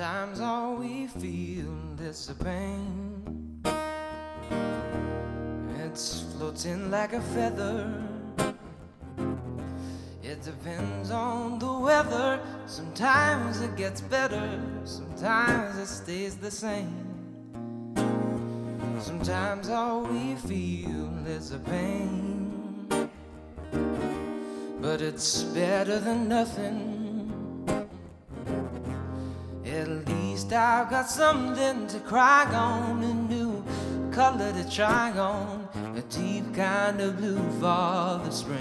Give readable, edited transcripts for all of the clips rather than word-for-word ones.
Sometimes all we feel is the pain. It's floating like a feather. It depends on the weather. Sometimes it gets better, sometimes it stays the same. Sometimes all we feel is a pain, but it's better than nothing. At least I've got something to cry on, a new color to try on, a deep kind of blue for the spring.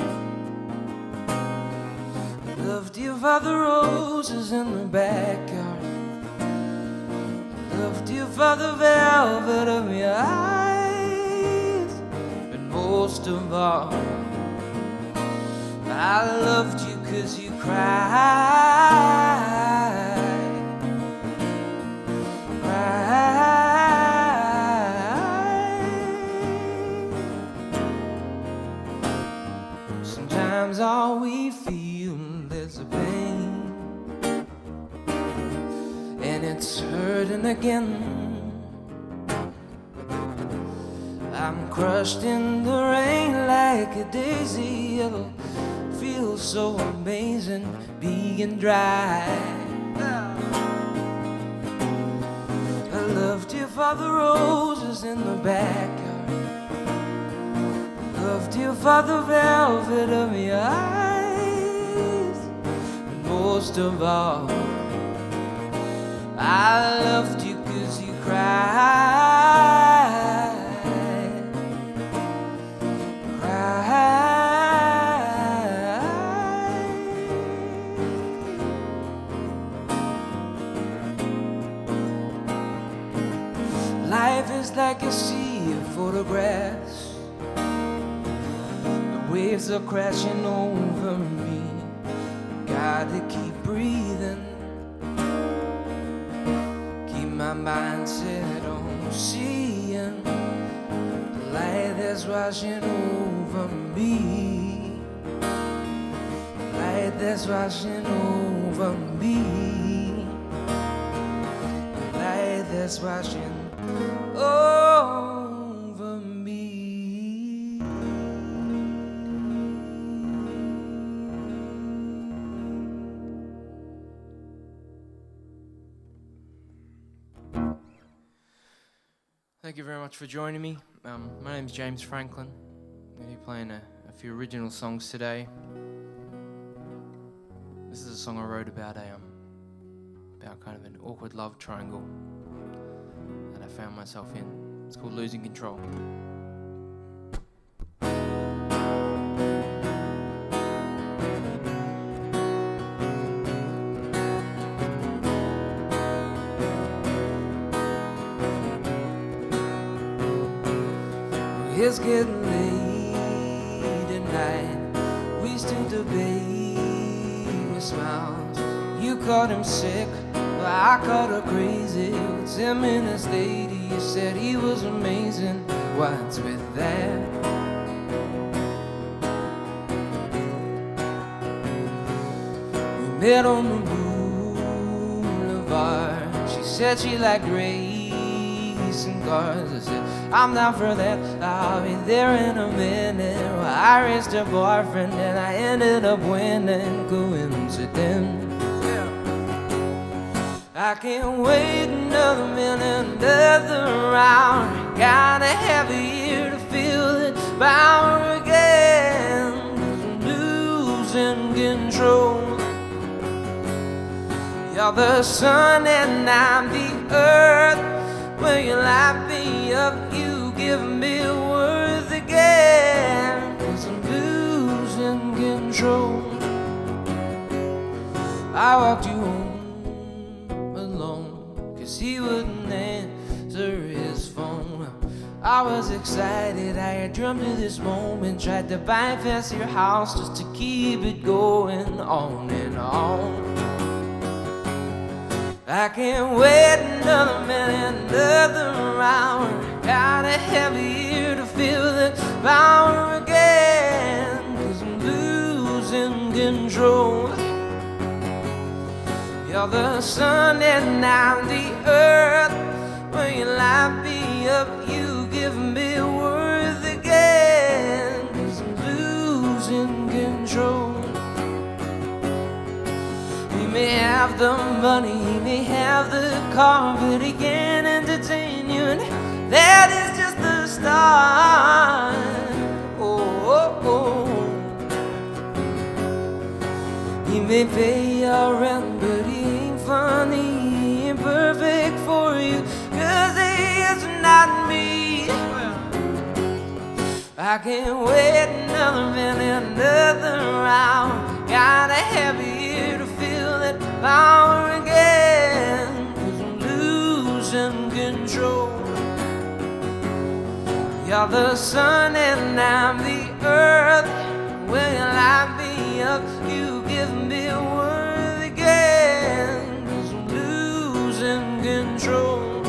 Loved you for the roses in the backyard. Loved you for the velvet of your eyes. But most of all, I loved you 'cause you cried. Sometimes all we feel is a pain, and it's hurting again. I'm crushed in the rain like a daisy. It'll feel so amazing being dry. I loved you for the roses in the backyard. Loved you for the velvet of your eyes. And most of all, I loved you 'cause you cried. Life is like a sea of photographs. The waves are crashing over me. Gotta keep breathing. Keep my mind set on seeing the light that's washing over me. The light that's washing over me. The light that's washing over me. Thank you very much for joining me. My name is James Franklin. I'm going to be playing a few original songs today. This is a song I wrote about about kind of an awkward love triangle that I found myself in. It's called Losing Control. It's getting late at night. We still debate with smiles. You called him sick, but I called her crazy. 10 minutes later, you said he was amazing. What's with that? We met on the boulevard. She said she liked racing cars. I said, I'm down for that, I'll be there in a minute. Well, I raced her boyfriend and I ended up winning. Coincidence. I can't wait another minute, another round. Gotta have a year to feel it power again. 'Cause I'm losing control. You're the sun and I'm the earth. When you light me up, you give me worth again. 'Cause I'm losing control. I walked you home alone, 'cause he wouldn't answer his phone. I was excited, I had dreamt of this moment. Tried to bypass your house just to keep it going on and on. I can't wait another minute, another hour. Gotta have a year to feel the power again. 'Cause I'm losing control. You're the sun and I'm the earth. When you light me up, you give me worth again. 'Cause I'm losing control. He may have the money, he may have the car, but he can't entertain you, and that is just the start. Oh, oh, oh. He may pay your rent, but he ain't funny, he ain't perfect for you, 'cause he is not me. I can't wait another minute, another round. Gotta have you here to feel that power again. 'Cause I'm losing control. You're the sun and I'm the earth. When you light me up, you give me worth again. 'Cause I'm losing control.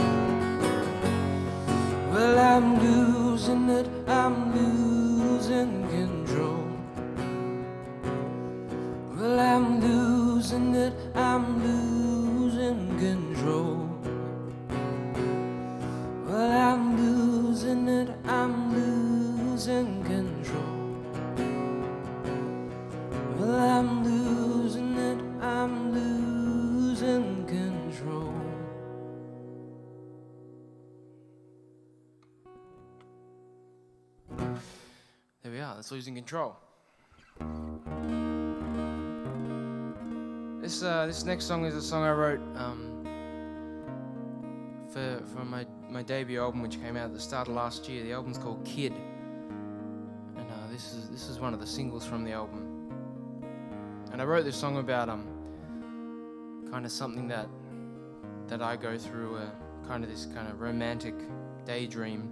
Well, I'm losing it, I'm losing control. Well, I'm losing it, I'm losing control. Well, I'm losing it, I'm losing control. Well, I'm losing it, I'm losing control. There we are, that's Losing Control. This next song is a song I wrote for my debut album, which came out at the start of last year. The album's called Kid, and this is one of the singles from the album. And I wrote this song about kind of something that I go through, kind of this kind of romantic daydream.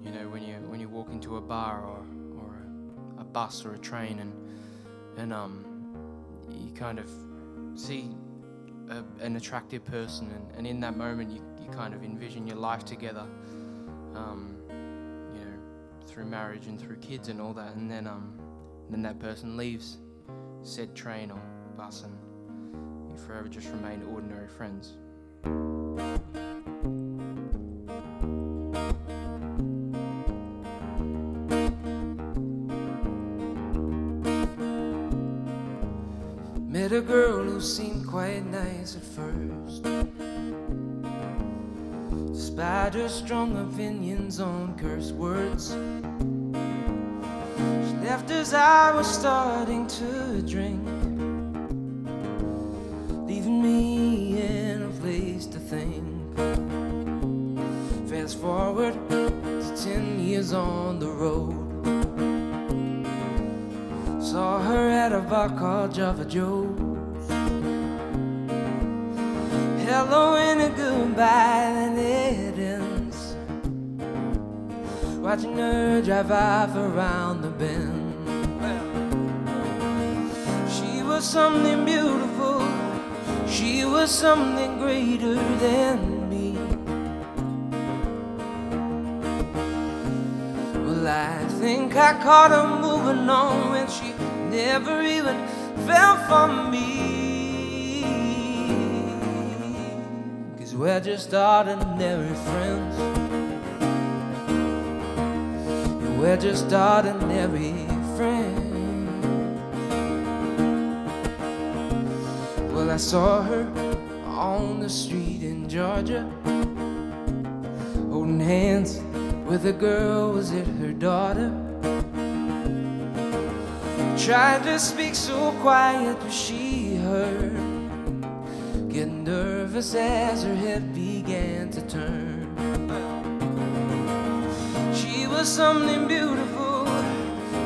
You know, when you walk into a bar or a bus or a train, and you kind of see an attractive person, and in that moment you kind of envision your life together, you know, through marriage and through kids and all that, and then that person leaves said train or bus, and you forever just remain ordinary friends. Met a girl who seemed quite nice at first, despite her strong opinions on curse words. She left as I was starting to drink, leaving me in a place to think. Fast forward to 10 years on the road, saw her at a bar called Java Joe's. Hello and a goodbye, then it ends. Watching her drive off around the bend. She was something beautiful, she was something greater than me. Well, I think I caught her moving on when she never even fell for me. 'Cause we're just ordinary friends. Yeah, we're just ordinary friends. Well, I saw her on the street in Georgia, holding hands with a girl, was it her daughter? Tried to speak so quiet, but she heard, getting nervous as her head began to turn. She was something beautiful,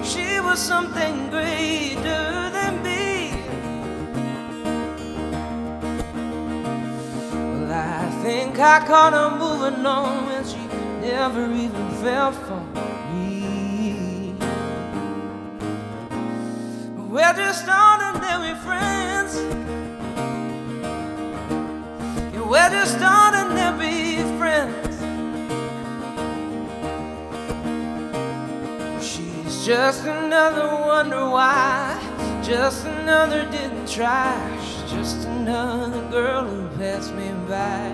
she was something greater than me. Well, I think I caught her moving on when she never even fell for me. We're just ordinary friends. Yeah, we're just ordinary friends. She's just another wonder why, just another didn't try. She's just another another girl who passed me by.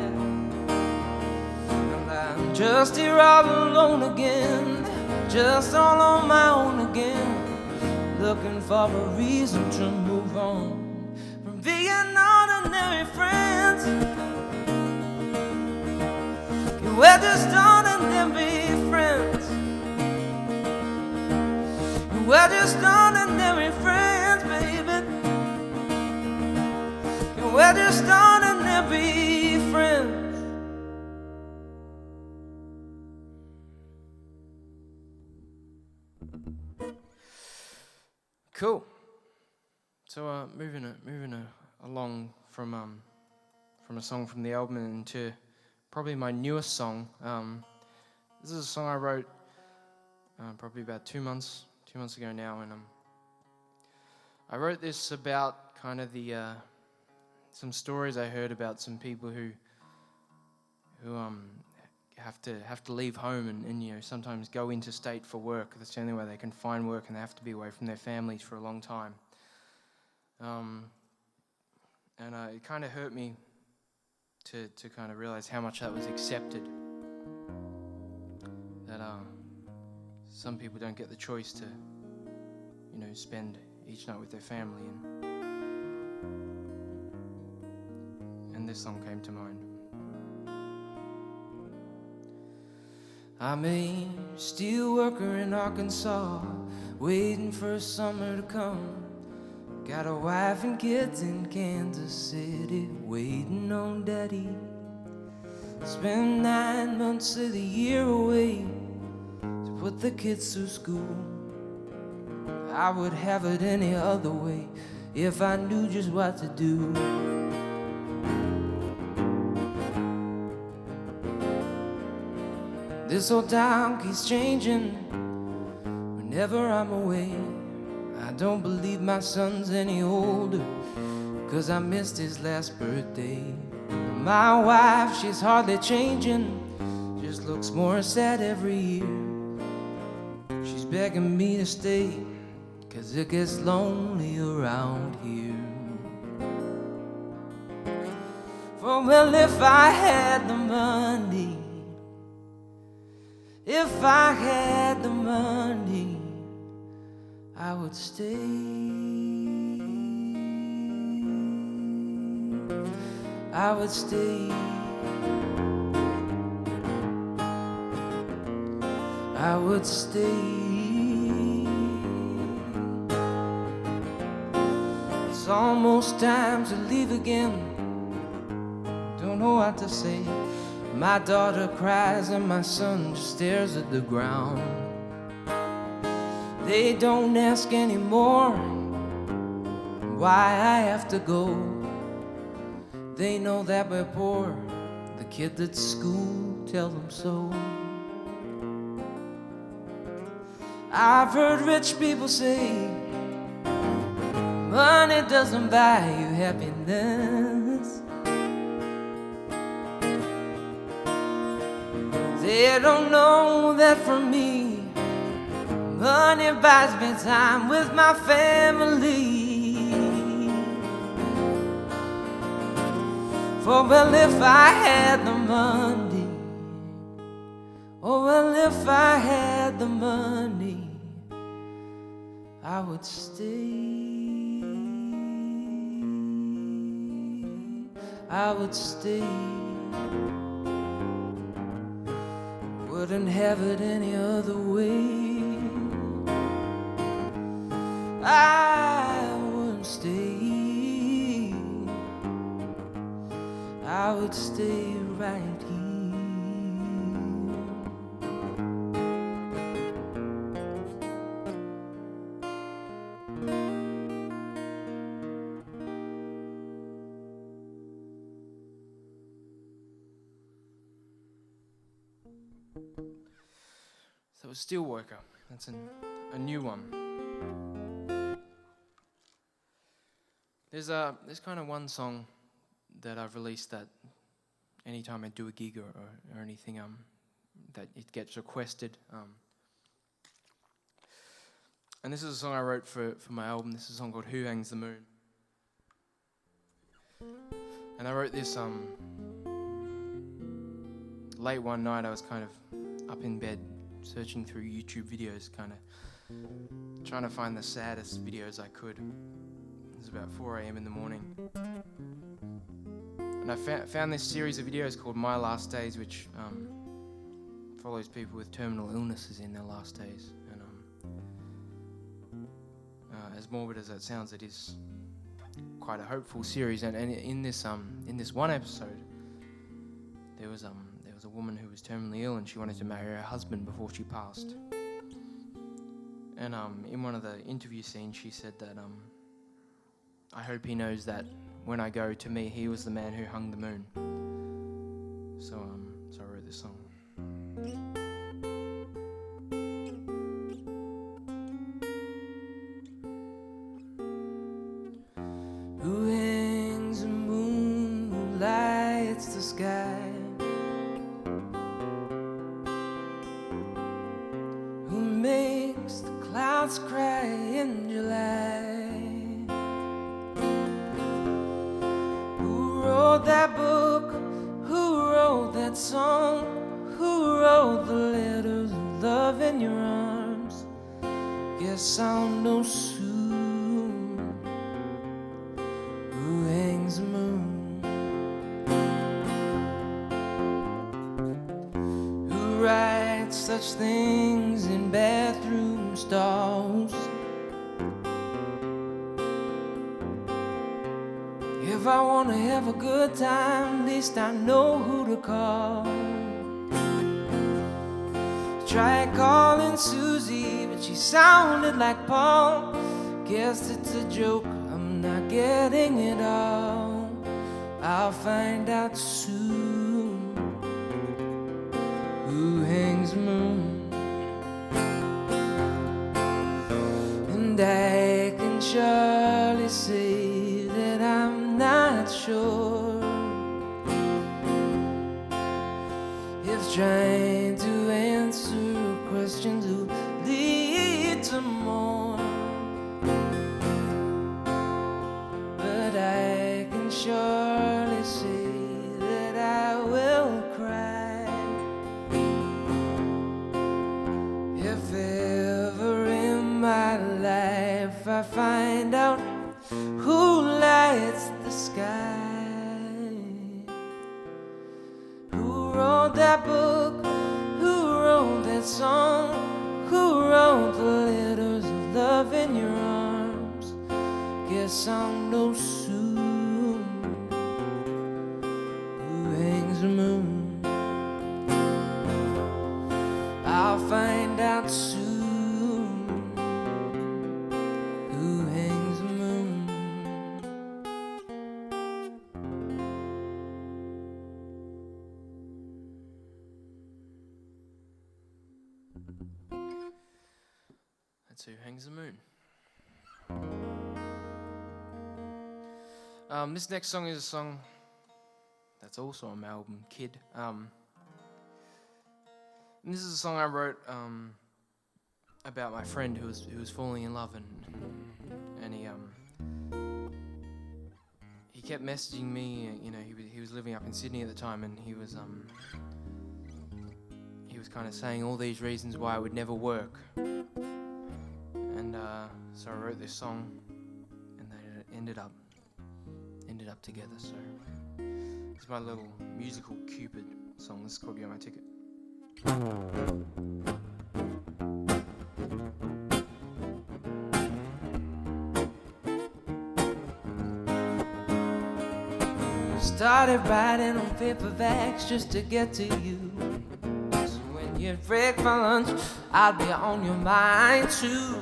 And I'm just here all alone again, just all on my own again, looking for a reason to move on from being ordinary friends. We're just ordinary friends. We're just ordinary friends, baby. We're just ordinary friends. Cool. So moving along from a song from the album into probably my newest song. This is a song I wrote probably about 2 months ago now, and I wrote this about kind of the some stories I heard about some people who have to leave home and you know, sometimes go interstate for work. That's the only way they can find work, and they have to be away from their families for a long time. And it kind of hurt me to kind of realize how much that was accepted. That some people don't get the choice to, you know, spend each night with their family, and this song came to mind. I'm a steelworker in Arkansas, waiting for summer to come. Got a wife and kids in Kansas City, waiting on daddy. Spend 9 months of the year away to put the kids through school. I would have it any other way if I knew just what to do. This old town keeps changing whenever I'm away. I don't believe my son's any older, 'cause I missed his last birthday. My wife, she's hardly changing, just looks more sad every year. She's begging me to stay, 'cause it gets lonely around here. For well, if I had the money, if I had the money, I would stay. I would stay. I would stay. It's almost time to leave again. Don't know what to say. My daughter cries and my son just stares at the ground. They don't ask anymore why I have to go. They know that we're poor. The kids at school tell them so. I've heard rich people say money doesn't buy you happiness. They don't know that for me, money buys me time with my family. For well, if I had the money, oh well, if I had the money, I would stay. I would stay. Wouldn't have it any other way. I wouldn't stay. I would stay right here. So Steelworker, that's a new one. There's kind of one song that I've released that anytime I do a gig or anything, that it gets requested. And this is a song I wrote for my album. This is a song called Who Hangs the Moon. And I wrote this late one night. I was kind of up in bed searching through YouTube videos, kind of trying to find the saddest videos I could. It was about 4 a.m. in the morning. And I found this series of videos called My Last Days, which follows people with terminal illnesses in their last days. And as morbid as that sounds, it is quite a hopeful series. And in this one episode, there was a woman who was terminally ill, and she wanted to marry her husband before she passed. And in one of the interview scenes, she said that I hope he knows that when I go, to me, he was the man who hung the moon. So I wrote this song. Who hangs the moon, who lights the sky? Who makes the clouds cry in July? Who wrote that book? Who wrote that song? Who wrote the letters of love in your arms? Guess I'll know soon. Who hangs the moon? Who writes such things in bathroom stalls? If I want to have a good time, at least I know who to call. Tried calling Susie, but she sounded like Paul. Guess it's a joke, I'm not getting it all. I'll find out soon. Who hangs the moon? And I can surely say that I'm not sure if trying to answer questions will lead to more. But I can surely say that I will cry if ever in my life I find out who lights the sky. Who wrote that book? Who wrote that song? Who wrote the letters of love in your arms? Guess I'll know soon. Who hangs the moon? I'll find out soon. Who hangs the moon? That's Who Hangs the Moon. This next song is a song that's also on my album, Kid. And this is a song I wrote about my friend who was falling in love, and he kept messaging me. You know, he was living up in Sydney at the time, and he was kind of saying all these reasons why it would never work. And so I wrote this song, and they ended up together. So it's my little musical Cupid song. This is called You're My Ticket. Started writing on paperbacks just to get to you. So when you break for lunch, I'll be on your mind too.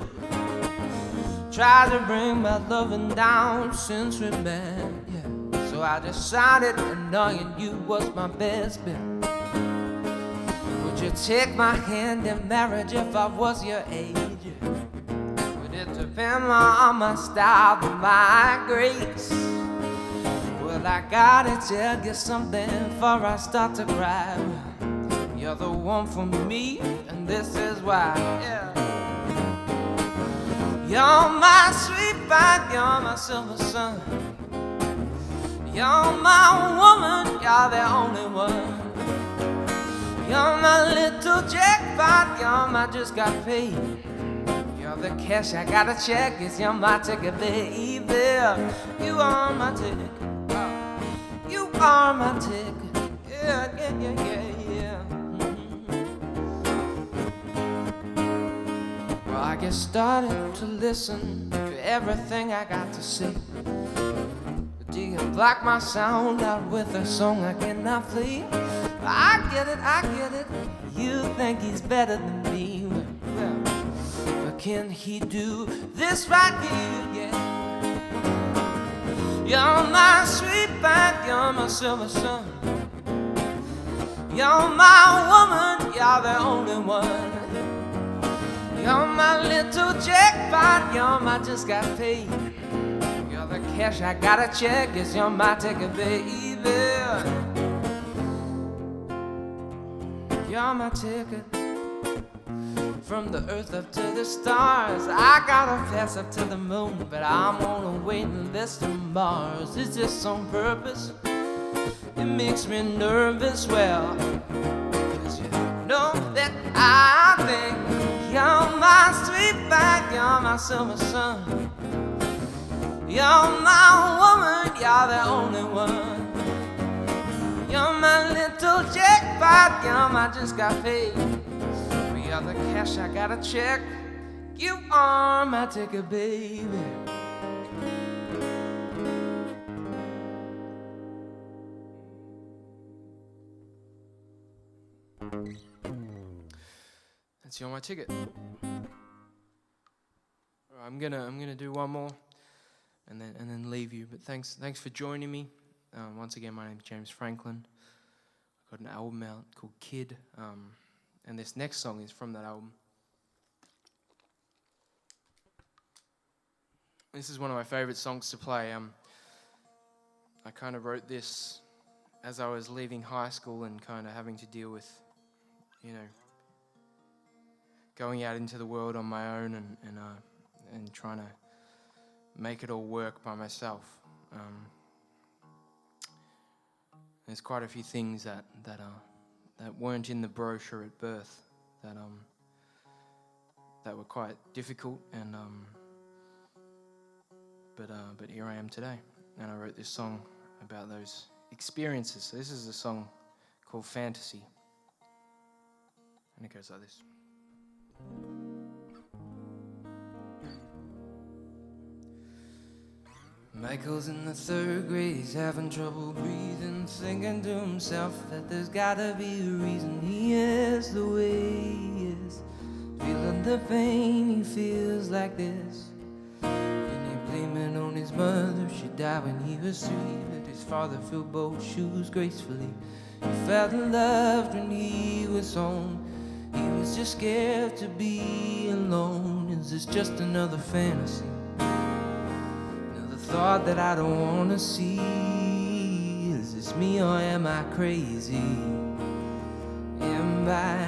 Tried to bring my loving down since we met, yeah. So I decided annoying you was my best bet. Would you take my hand in marriage if I was your age? Would it depend more on my style than my grace? Well, I gotta tell you something before I start to cry. You're the one for me, and this is why, yeah. You're my sweet pie, you're my silver sun. You're my woman, you're the only one. You're my little jackpot, you're my just got paid. You're the cash I gotta check, it's you're my ticket, baby. You are my ticket, you are my ticket. Yeah, yeah, yeah, yeah, yeah. Well, I get started to listen to everything I got to say. Do you block my sound out with a song I cannot play? I get it, you think he's better than me. Well, but can he do this right here? Yeah. You're my sweetback, you're my silver sun. You're my woman, you're the only one. You're my little jackpot, you're my just got paid. You're the cash I gotta check, it's you're my ticket, baby. You're my ticket from the earth up to the stars. I gotta pass up to the moon, but I'm on a waiting list to Mars. Is this on purpose? It makes me nervous, well, 'cause you know that I think you're my sweetback, you're my silver sun. You're my woman, you're the only one. You're my little jackpot, you're my just got paid. You're the cash I gotta check, you are my ticket, baby. That's You're My Ticket. Alright, I'm gonna do one more and then leave you. But thanks for joining me. Once again, my name's James Franklin. I've got an album out called Kid, and this next song is from that album. This is one of my favorite songs to play. I kind of wrote this as I was leaving high school and kind of having to deal with, going out into the world on my own and trying to make it all work by myself. There's quite a few things that weren't in the brochure at birth that were quite difficult, and but here I am today, and I wrote this song about those experiences. So this is a song called Fantasy, and it goes like this. Michael's in the third grade, he's having trouble breathing, thinking to himself that there's gotta be a reason he is the way he is, feeling the pain he feels like this. And he blaming on his mother, she died when he was 3, but his father filled both shoes gracefully. He felt loved when he was home, he was just scared to be alone. Is this just another fantasy? Thought that I don't wanna see. Is this me or am I crazy? Am I?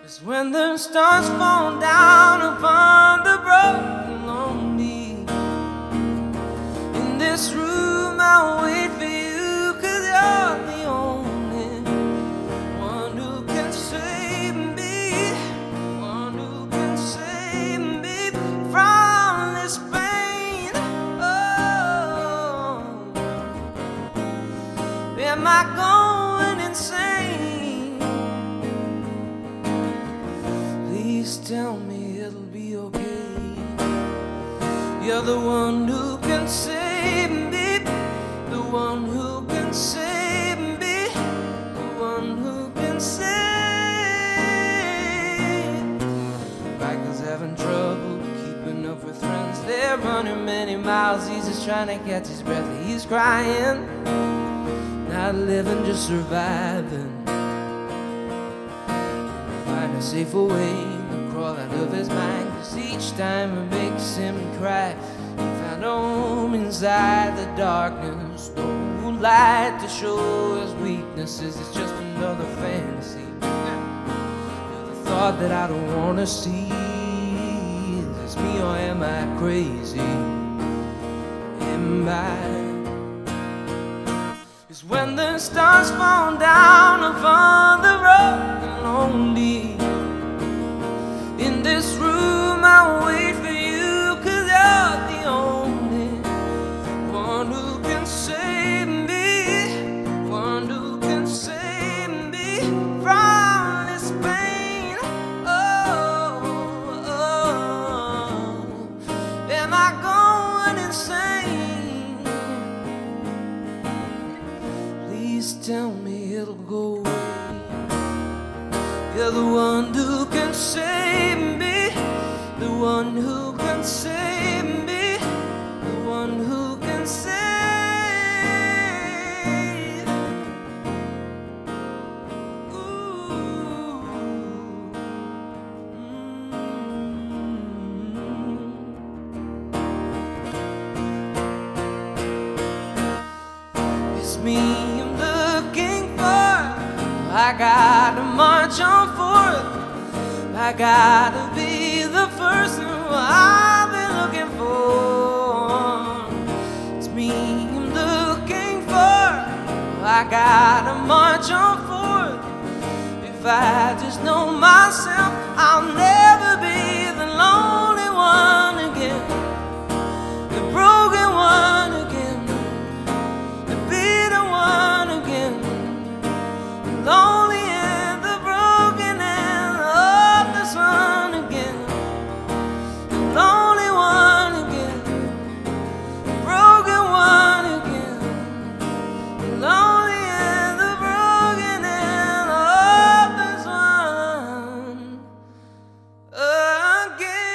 It's when the stars fall down upon the broken lonely. In this room I'll wait for you, 'cause you're the only one who can save me, one who can save me from this pain. Am I going insane? Please tell me it'll be okay. You're the one who can save me, the one who can save me, the one who can save. Michael's having trouble keeping up with friends. They're running many miles, he's just trying to catch his breath. He's crying, not living, just surviving. Find a safer way to crawl out of his mind, 'cause each time it makes him cry. He found a home inside the darkness, no light to show his weaknesses. It's just another fantasy. The thought that I don't wanna see. Is this me or am I crazy? passing by. Is when the stars fall down upon the road and lonely. In this room I'll wait for you, 'cause you're the only one who can save me, one who can save me from this pain. Oh, oh, am I going insane? Please tell me it'll go away. You're the one who can save me, the one who can save me, the one who can save. Ooh. It's me I'm looking for. I gotta march on forth. I gotta be the person who I've been looking for. It's me I'm looking for. I gotta march on forth. If I just know myself, I'll never be the lonely one again, the broken one again, the bitter one again, the lonely and the broken and the hopeless one again, the lonely one again, the broken one again, the lonely and the broken and the hopeless one again.